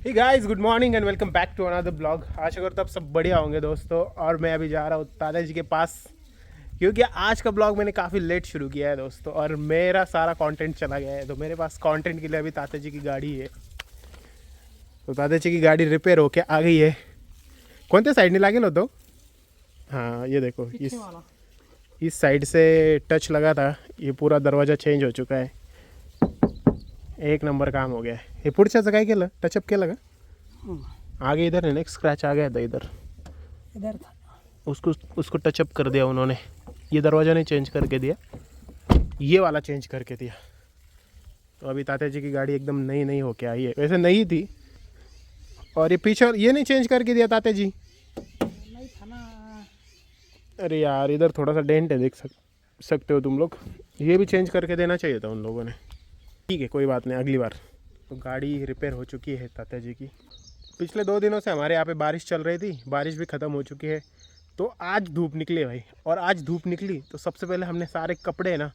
Hey guys, good morning and welcome back to another blog. आशा करता हूँ आप सब बढ़िया होंगे दोस्तों। और मैं अभी जा रहा हूँ दादाजी के पास, क्योंकि आज का ब्लॉग मैंने काफ़ी लेट शुरू किया है दोस्तों, और मेरा सारा कंटेंट चला गया है। तो मेरे पास कंटेंट के लिए अभी ताता जी की गाड़ी है। तो ताता जी की गाड़ी रिपेयर होके आ गई है। कौन से साइड नहीं लागे लो तो हाँ, ये देखो, इस साइड से टच लगा था। ये पूरा दरवाज़ा चेंज हो चुका है। एक नंबर काम हो गया है। हे पुढच्याचं काय केलं, टचअप केलं का? आगे इधर है ना, एक स्क्रैच आ गया था इधर था। उसको उसको टचअप कर दिया उन्होंने। ये दरवाज़ा नहीं चेंज करके दिया, ये वाला चेंज करके दिया। तो अभी तात्या जी की गाड़ी एकदम नई नई होके आई है। वैसे नई थी, और ये पीछे ये नहीं चेंज करके दिया तात्या जी। नहीं था ना। अरे यार, इधर थोड़ा सा डेंट है, देख सकते हो तुम लोग। ये भी चेंज करके देना चाहिए था उन लोगों ने। ठीक है, कोई बात नहीं, अगली बार। तो गाड़ी रिपेयर हो चुकी है तात्या जी की। पिछले 2 दिनों से हमारे यहाँ पे बारिश चल रही थी, बारिश भी ख़त्म हो चुकी है। तो आज धूप निकली भाई, और आज धूप निकली तो सबसे पहले हमने सारे कपड़े ना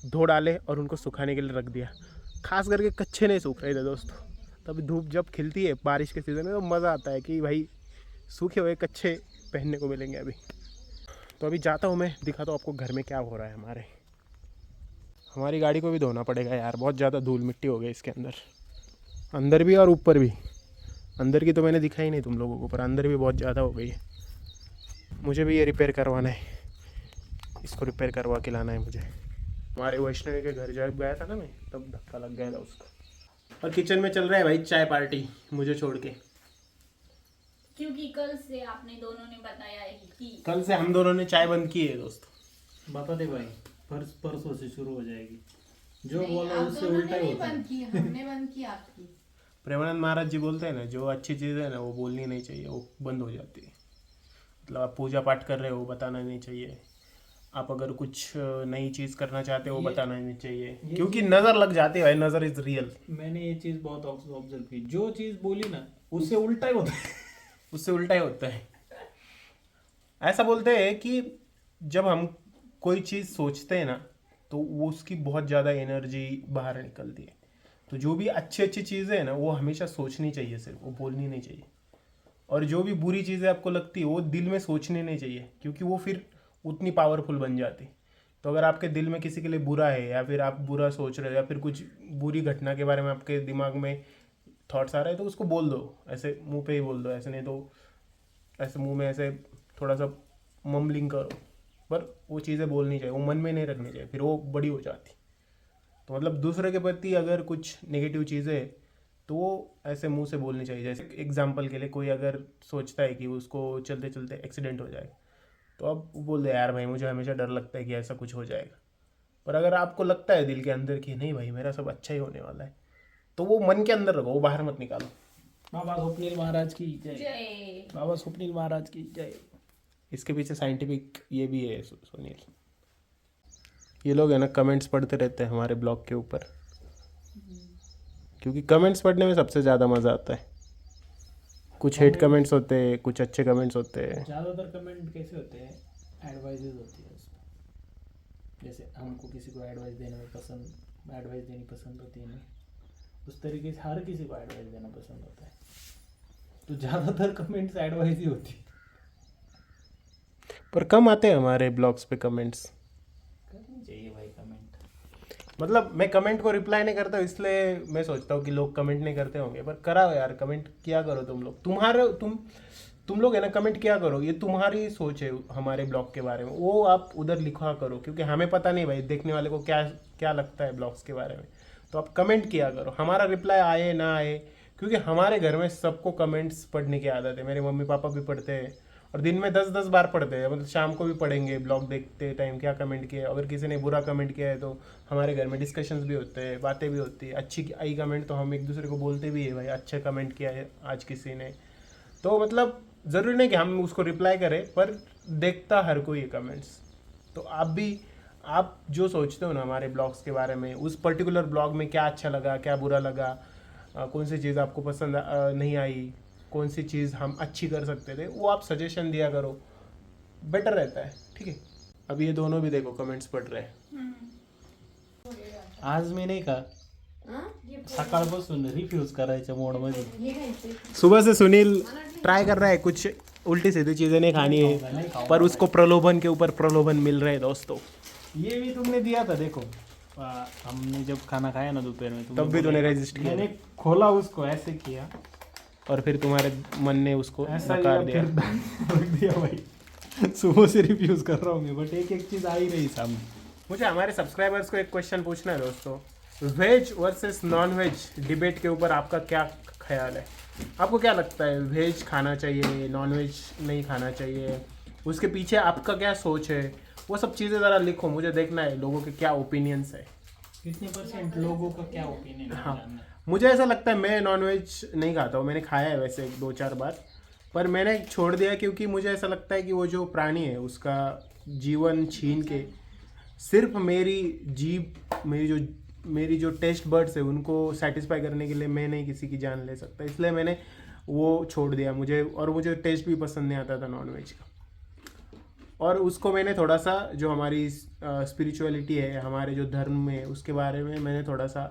धो डाले और उनको सुखाने के लिए रख दिया। खास करके कच्चे नहीं सूख रहे थे दोस्तों। तभी धूप जब खिलती है बारिश के सीज़न में तो मज़ा आता है कि भाई सूखे हुए कच्चे पहनने को मिलेंगे अभी। तो अभी जाता हूँ मैं, दिखाता हूँ आपको घर में क्या हो रहा है। हमारी गाड़ी को भी धोना पड़ेगा यार, बहुत ज़्यादा धूल मिट्टी हो गई इसके अंदर, अंदर भी और ऊपर भी। अंदर की तो मैंने दिखाई नहीं तुम लोगों को, पर अंदर भी बहुत ज़्यादा हो गई है। मुझे भी ये रिपेयर करवाना है, इसको रिपेयर करवा के लाना है मुझे। हमारे वैष्णवी के घर जब गया था ना मैं, तब धक्का लग गया था उसका। और किचन में चल रहा है भाई चाय पार्टी, मुझे छोड़ के। क्योंकि कल से आपने दोनों ने बताया है कि कल से हम दोनों ने चाय बंद की है दोस्तों। बता दे भाई, परसों से शुरू हो जाएगी। जो नहीं, बोला आप उससे दोनों उल्टा ने ही नहीं होता है। बंद की, हमने बंद की आपकी। प्रेमानंद महाराज जी बोलते हैं ना, जो अच्छी चीज़ है ना वो बोलनी नहीं चाहिए, वो बंद हो जाती है। मतलब आप पूजा पाठ कर रहे हो, वो बताना नहीं चाहिए। आप अगर कुछ नई चीज़ करना चाहते हो वो बताना नहीं चाहिए, क्योंकि नज़र लग जाती है भाई, नज़र इज़ रियल। मैंने ये चीज बहुत ऑब्जर्व की, जो चीज बोली ना उससे उल्टा ही होता है। उससे उल्टा ही होता है। ऐसा बोलते हैं कि जब हम कोई चीज़ सोचते हैं ना, तो वो उसकी बहुत ज़्यादा एनर्जी बाहर निकलती है। तो जो भी अच्छी अच्छी चीज़ें हैं ना, वो हमेशा सोचनी चाहिए, सिर्फ वो बोलनी नहीं चाहिए। और जो भी बुरी चीज़ें आपको लगती है वो दिल में सोचनी नहीं चाहिए, क्योंकि वो फिर उतनी पावरफुल बन जाती। तो अगर आपके दिल में किसी के लिए बुरा है, या फिर आप बुरा सोच रहे हो, या फिर कुछ बुरी घटना के बारे में आपके दिमाग में थॉट्स आ रहे हैं, तो उसको बोल दो, ऐसे मुंह पे ही बोल दो। ऐसे नहीं तो ऐसे मुंह में ऐसे थोड़ा सा मम्बलिंग करो, पर वो चीज़ें बोलनी चाहिए, वो मन में नहीं रखनी चाहिए, फिर वो बड़ी हो जाती। तो मतलब दूसरे के प्रति अगर कुछ नेगेटिव चीज़ें है, तो वो ऐसे मुंह से बोलनी चाहिए। जैसे एग्जाम्पल के लिए, कोई अगर सोचता है कि उसको चलते चलते एक्सीडेंट हो जाए, तो अब वो बोल दे, यार भाई मुझे हमेशा डर लगता है कि ऐसा कुछ हो जाएगा। पर अगर आपको लगता है दिल के अंदर कि नहीं भाई मेरा सब अच्छा ही होने वाला है, तो वो मन के अंदर रखो, वो बाहर मत निकालो। बाबा स्वप्निल महाराज की जय। जय। बाबा स्वप्निल महाराज की जय। इसके पीछे साइंटिफिक ये भी है सुनील। ये लोग है ना कमेंट्स पढ़ते रहते हैं हमारे ब्लॉग के ऊपर, क्योंकि कमेंट्स पढ़ने में सबसे ज़्यादा मज़ा आता है। कुछ हेट कमेंट्स होते हैं, कुछ अच्छे कमेंट्स होते हैं। ज्यादातर कमेंट कैसे होते हैं, एडवाइजेज होती है उसमें। जैसे हमको किसी को एडवाइस देनी पसंद होती है ना, उस तरीके से हर किसी को एडवाइस देना पसंद होता है। तो ज्यादातर कमेंट्स एडवाइस ही होती है। पर कम आते हैं हमारे ब्लॉग्स पे कमेंट्स। करनी चाहिए भाई कमेंट। मतलब मैं कमेंट को रिप्लाई नहीं करता हूँ, इसलिए मैं सोचता हूँ कि लोग कमेंट नहीं करते होंगे, पर कराओ यार, कमेंट किया करो तुम लोग। तुम लोग है ना, कमेंट किया करो। ये तुम्हारी सोच है हमारे ब्लॉग के बारे में, वो आप उधर लिखा करो, क्योंकि हमें पता नहीं भाई देखने वाले को क्या क्या लगता है ब्लॉग्स के बारे में। तो आप कमेंट किया करो, हमारा रिप्लाई आए ना आए, क्योंकि हमारे घर में सबको कमेंट्स पढ़ने की आदत है। मेरे मम्मी पापा भी पढ़ते हैं, और दिन में 10-10 बार पढ़ते हैं। मतलब शाम को भी पढ़ेंगे ब्लॉग देखते टाइम क्या कमेंट किया है। अगर किसी ने बुरा कमेंट किया है तो हमारे घर में डिस्कशंस भी होते हैं, बातें भी होती है। अच्छी आई कमेंट तो हम एक दूसरे को बोलते भी है, भाई अच्छा कमेंट किया है आज किसी ने। तो मतलब ज़रूरी नहीं कि हम उसको रिप्लाई करें, पर देखता हर कोई ये कमेंट्स। तो आप जो सोचते हो ना हमारे ब्लॉग्स के बारे में, उस पर्टिकुलर ब्लॉग में क्या अच्छा लगा, क्या बुरा लगा, कौन सी चीज़ आपको पसंद नहीं आई, कौन सी चीज़ हम अच्छी कर सकते थे, वो आप सजेशन दिया करो, बेटर रहता है। ठीक है, अब ये दोनों भी देखो कमेंट्स पढ़ रहे हैं। आज मैं नहीं कहा, सकाळपासून रिफ्यूज करायच्या मोड मध्ये. सुबह से सुनील ट्राई कर रहा है कुछ उल्टी सीधी चीज़ें नहीं खानी है, पर उसको प्रलोभन के ऊपर प्रलोभन मिल रहे हैं दोस्तों. ये भी तुमने दिया था देखो, हमने जब खाना खाया ना दोपहर में, तब भी तूने रेजिस्ट किया मैंने खोला उसको, ऐसे किया, और फिर तुम्हारे मन ने उसको ऐसा नकार लिया, दिया. फिर रख दिया भाई. सुबह से रिफ्यूज कर रहा हूँ, बट एक एक चीज आ ही रही सामने. मुझे हमारे सब्सक्राइबर्स को एक क्वेश्चन पूछना है दोस्तों. Veg versus non veg debate के ऊपर आपका क्या ख्याल है? आपको क्या लगता है, वेज खाना चाहिए, नॉन वेज नहीं खाना चाहिए? उसके पीछे आपका क्या सोच है? वो सब चीज़ें ज़रा लिखो, मुझे देखना है लोगों के क्या ओपिनियंस है. कितने % लोगों का क्या ओपिनियन है हाँ. जानना है. मुझे ऐसा लगता है, मैं नॉनवेज नहीं खाता हूँ. मैंने खाया है वैसे 2-4 बार, पर मैंने छोड़ दिया क्योंकि मुझे ऐसा लगता है कि वो जो प्राणी है उसका जीवन छीन के सिर्फ मेरी जीभ, मेरी जो टेस्ट बर्ड्स है उनको सेटिस्फाई करने के लिए मैं नहीं किसी की जान ले सकता. इसलिए मैंने वो छोड़ दिया. मुझे टेस्ट भी पसंद नहीं आता था नॉनवेज का. और उसको मैंने थोड़ा सा, जो हमारी स्पिरिचुअलिटी है, हमारे जो धर्म है, उसके बारे में मैंने थोड़ा सा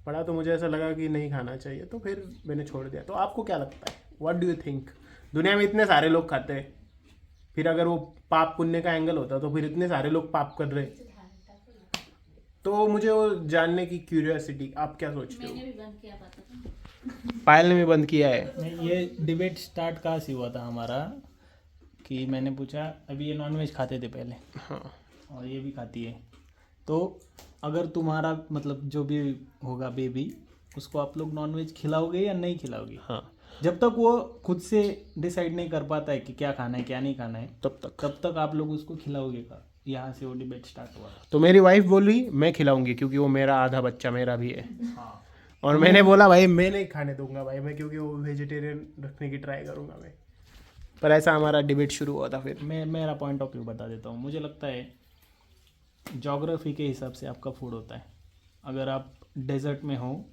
पढ़ा, तो मुझे ऐसा लगा कि नहीं खाना चाहिए, तो फिर मैंने छोड़ दिया. तो आपको क्या लगता है? What do you think? दुनिया में इतने सारे लोग खाते हैं, फिर अगर वो पाप पुण्य का एंगल होता तो फिर इतने सारे लोग पाप कर रहे. तो मुझे वो जानने की क्यूरियोसिटी, आप क्या सोचते मैंने हो? भी बंद किया पता था. पायल ने भी बंद किया है. नहीं, ये डिबेट स्टार्ट कहाँ से हुआ था हमारा, कि मैंने पूछा, अभी ये नॉनवेज खाते थे पहले, हाँ. और ये भी खाती है, तो अगर तुम्हारा मतलब जो भी होगा बेबी, उसको आप लोग नॉनवेज खिलाओगे या नहीं खिलाओगे? हाँ. जब तक वो खुद से डिसाइड नहीं कर पाता है कि क्या खाना है क्या नहीं खाना है, तब तक आप लोग उसको खिलाओगे का? यहाँ से वो डिबेट स्टार्ट हुआ. तो मेरी वाइफ बोली मैं खिलाऊंगी क्योंकि वो मेरा आधा बच्चा मेरा भी है. हाँ. और मैंने बोला भाई मैं नहीं खाने दूंगा भाई, मैं क्योंकि वो वेजिटेरियन रखने की ट्राई करूंगा मैं. पर ऐसा हमारा डिबेट शुरू हुआ था. फिर मैं मेरा पॉइंट ऑफ व्यू बता देता हूँ. मुझे लगता है जोग्राफी के हिसाब से आपका फूड होता है. अगर आप डेजर्ट में हो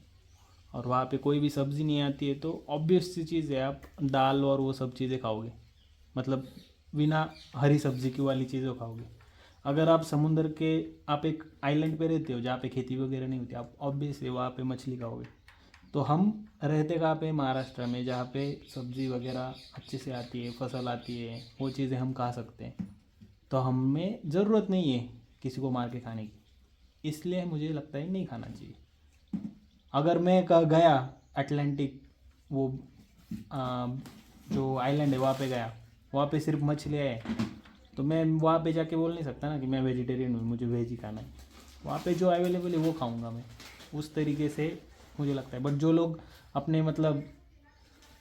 और वहाँ पे कोई भी सब्ज़ी नहीं आती है, तो ऑब्वियस सी चीज़ है, आप दाल और वो सब चीज़ें खाओगे, मतलब बिना हरी सब्जी की वाली चीज़ें खाओगे. अगर आप समुंदर के, आप एक आइलैंड पे रहते हो जहाँ पे खेती वगैरह नहीं होती, आप ऑब्वियसली वहाँ पे मछली खाओगे. तो हम रहते कहाँ पे? महाराष्ट्र में, जहाँ पे सब्ज़ी वगैरह अच्छे से आती है, फसल आती है, वो चीज़ें हम खा सकते हैं. तो हमें ज़रूरत नहीं है किसी को मार के खाने की. इसलिए मुझे लगता है नहीं खाना चाहिए. अगर मैं गया अटलांटिक, वो जो आइलैंड है वहाँ पे गया, वहाँ पे सिर्फ मछलियाँ है, तो मैं वहाँ पे जाके बोल नहीं सकता ना कि मैं वेजिटेरियन हूँ, मुझे वेज ही खाना है. वहाँ पे जो अवेलेबल है वो खाऊंगा मैं. उस तरीके से मुझे लगता है. बट जो लोग अपने मतलब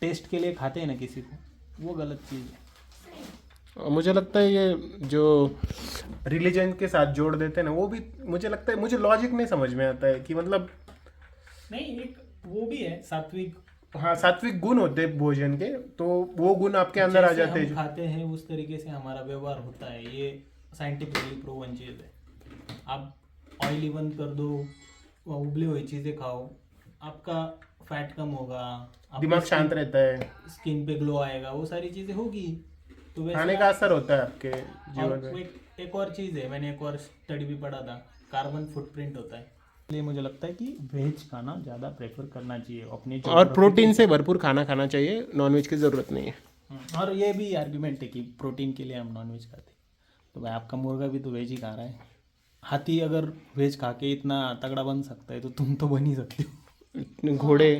टेस्ट के लिए खाते हैं ना किसी को, वो गलत चीज़ है. मुझे लगता है ये जो रिलीजन के साथ जोड़ देते हैं ना, वो भी मुझे लगता है, मुझे लॉजिक नहीं समझ में आता है कि मतलब. नहीं, एक वो भी है सात्विक. हाँ, सात्विक गुण होते हैं भोजन के, तो वो गुण आपके अंदर आ जैसे जाते हम हैं. खाते हैं उस तरीके से हमारा व्यवहार होता है. ये साइंटिफिकली प्रूवन चीज़ है. आप ऑयली बंद कर दो, उबली हुई चीज़ें खाओ, आपका फैट कम होगा, दिमाग शांत रहता है, स्किन पे ग्लो आएगा, वो सारी चीज़ें होगी. तो वैसे खाने का असर होता है आपके जीवन और में. एक और चीज़ है, मैंने एक और स्टडी भी पढ़ा था, कार्बन फुटप्रिंट होता है. इसलिए मुझे लगता है कि वेज खाना ज़्यादा प्रेफर करना चाहिए अपने और प्रोटीन से भरपूर खाना खाना चाहिए, नॉनवेज की ज़रूरत नहीं है. और ये भी आर्ग्यूमेंट है कि प्रोटीन के लिए हम नॉनवेज खाते हैं. तो भाई आपका मुर्गा भी तो वेज ही खा रहा है. हाथी अगर वेज खा के इतना तगड़ा बन सकता है, तो तुम तो बन ही सकते हो. घोड़े,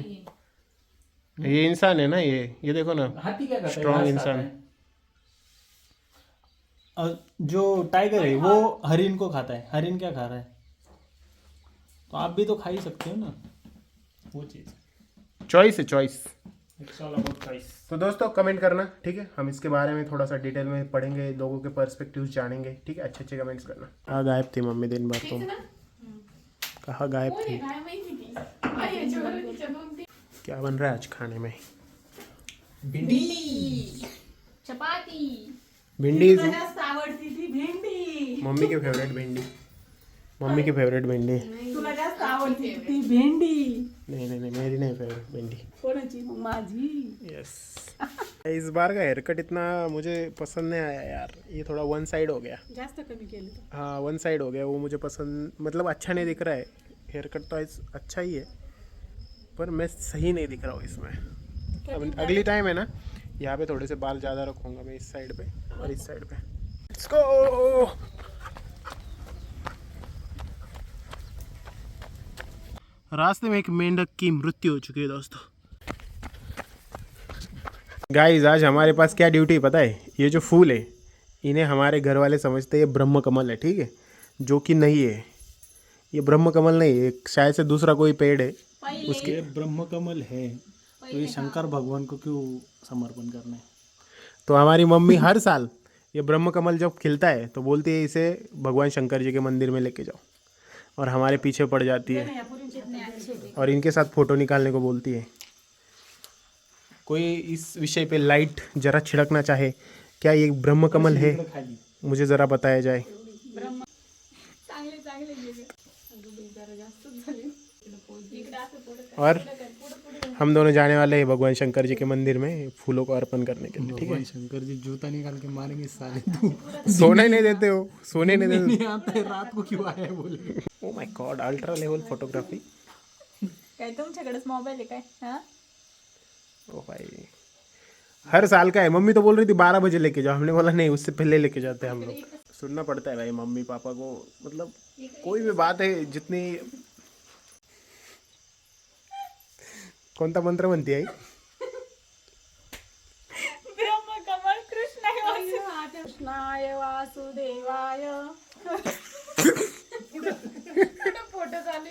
ये इंसान है ना, ये देखो ना, हाथी क्या करता है? Strong घास इंसान. खाता है. और जो टाइगर है वो हरिन को खाता है. हरिन क्या खा रहा है? तो आप भी तो खा ही सकते हो ना. वो चीज़ चॉइस है, choice. It's all about choice. तो दोस्तों कमेंट करना, ठीक है? हम इसके बारे में थोड़ा सा डिटेल में पढ़ेंगे, लोगों के पर्सपेक्टिव्स जानेंगे, ठीक है? अच्छे कमेंट्स करना. कहाँ गायब थी मम्मी दिन भर तुम? कहाँ गायब थी? क्या बन रहा है आज खाने में? भिंडी, चपाती. भिंडी. जास्त आवडती ती भेंडी. मम्मी की फेवरेट भिंडी. मम्मी की फेवरेट भिंडी. तुला जास्त आवडती ती भेंडी. नहीं नहीं नहीं, मेरी नहीं फेवरेट भिंडी. कोणाची? मग माझी. यस. इस बार का हेयर कट इतना मुझे पसंद नहीं आया यार. ये थोड़ा वन साइड हो गया. जास्त कमी केलं. हाँ, वन साइड हो गया. वो मुझे पसंद, मतलब अच्छा नहीं दिख रहा है हेयर कट तो अच्छा ही है, पर मैं सही नहीं दिख रहा हूँ इसमें। अब अगली टाइम है ना, यहाँ पे थोड़े से बाल ज़्यादा रखूँगा मैं, इस साइड पे और इस साइड पे। Let's go. रास्ते में एक मेंढक की मृत्यु हो चुकी है दोस्तों। गाइस आज हमारे पास क्या ड्यूटी पता है? ये जो फूल है इन्हें हमारे घर वाले समझते हैं ये ब्रह्म कमल है, ठीक है, जो कि नहीं है। ये ब्रह्म कमल नहीं है, शायद से दूसरा कोई पेड़ है। उसके ब्रह्म कमल है तो ये शंकर भगवान को क्यों समर्पण करना है? तो हमारी मम्मी हर साल ये ब्रह्म कमल जब खिलता है तो बोलती है इसे भगवान शंकर जी के मंदिर में लेके जाओ, और हमारे पीछे पड़ जाती है और इनके साथ फ़ोटो निकालने को बोलती है। कोई इस विषय पे लाइट जरा छिड़कना चाहे क्या? ये ब्रह्म कमल है? मुझे ज़रा बताया जाए। और हम दोनों जाने वाले हैं भगवान शंकर जी के मंदिर में फूलों को अर्पण करने के लिए, ठीक है? भगवान शंकर जी जूता निकाल के मारेंगे साले। तू सोने नहीं देते हो, सोने नहीं देते। नहीं आता है, रात को क्यों आया है बोले? Oh my God, ultra level photography. काय तुमच्याकडेच मोबाईल आहे काय? हा ओ भाई हर साल का है। मम्मी तो बोल रही थी 12 बजे लेके जाओ, हमने बोला नहीं, उससे पहले लेके जाते हैं हम लोग। सुनना पड़ता है भाई मम्मी पापा को, मतलब कोई भी बात है जितनी। कोणता मंत्र म्हणते आई? ब्रह्मकमळ कृष्ण कृष्णाय वासुदेवाय फोटो चालू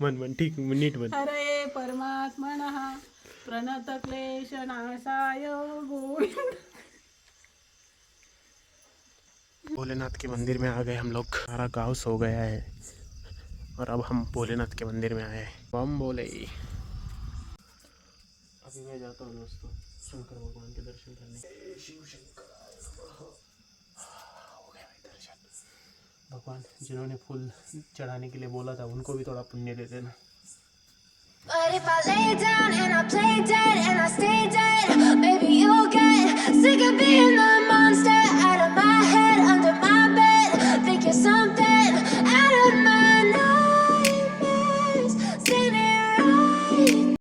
मन ठीक नीट मन। हरे परमात्मनः प्रणत क्लेशनाशाय गोविंद। भोलेनाथ के मंदिर में आ गए हम लोग। हमारा गांव सो गया है और अब हम भोलेनाथ के मंदिर में आए हैं। बम बोले। अभी मैं जाता हूँ दोस्तों शंकर भगवान के दर्शन करने। शिव शंकर हो गया भाई दर्शन। भगवान जिन्होंने फूल चढ़ाने के लिए बोला था उनको भी थोड़ा पुण्य दे देना। But if I lay down and I play dead